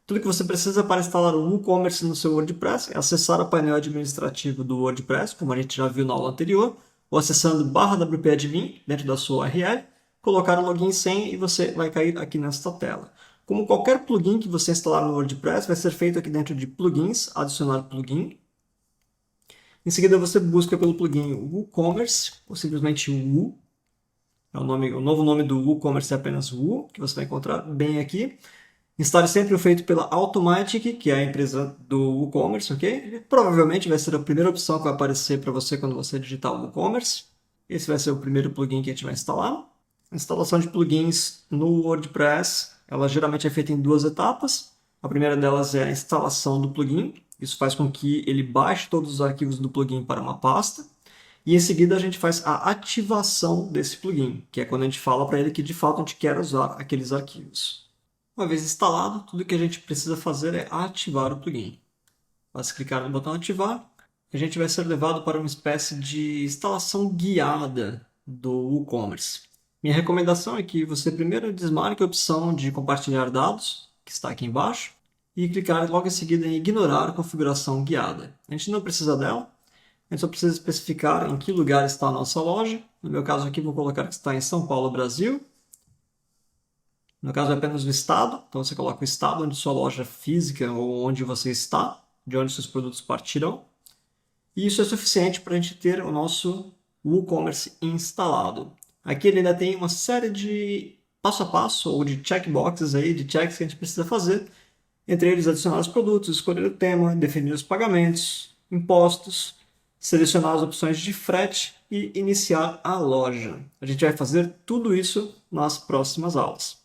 Tudo que você precisa para instalar o WooCommerce no seu WordPress é acessar o painel administrativo do WordPress, como a gente já viu na aula anterior, ou acessando /wp-admin dentro da sua URL, colocar o login e senha e você vai cair aqui nesta tela. Como qualquer plugin que você instalar no WordPress, vai ser feito aqui dentro de plugins, adicionar plugin. Em seguida você busca pelo plugin WooCommerce, ou simplesmente Woo. O novo nome do WooCommerce é apenas Woo, que você vai encontrar bem aqui. Instale sempre o feito pela Automatic, que é a empresa do WooCommerce, ok? Ele provavelmente vai ser a primeira opção que vai aparecer para você quando você digitar o WooCommerce. Esse vai ser o primeiro plugin que a gente vai instalar. A instalação de plugins no WordPress, ela geralmente é feita em duas etapas. A primeira delas é a instalação do plugin. Isso faz com que ele baixe todos os arquivos do plugin para uma pasta. E em seguida a gente faz a ativação desse plugin, que é quando a gente fala para ele que de fato a gente quer usar aqueles arquivos. Uma vez instalado, tudo que a gente precisa fazer é ativar o plugin. Basta clicar no botão ativar, a gente vai ser levado para uma espécie de instalação guiada do WooCommerce. Minha recomendação é que você primeiro desmarque a opção de compartilhar dados, que está aqui embaixo, e clicar logo em seguida em ignorar a configuração guiada. A gente não precisa dela, a gente só precisa especificar em que lugar está a nossa loja. No meu caso aqui vou colocar que está em São Paulo, Brasil. No caso é apenas o estado, então você coloca o estado onde sua loja física ou onde você está, de onde seus produtos partirão. E isso é suficiente para a gente ter o nosso WooCommerce instalado. Aqui ele ainda tem uma série de passo a passo ou de checkboxes aí, de checks que a gente precisa fazer. Entre eles, adicionar os produtos, escolher o tema, definir os pagamentos, impostos, selecionar as opções de frete e iniciar a loja. A gente vai fazer tudo isso nas próximas aulas.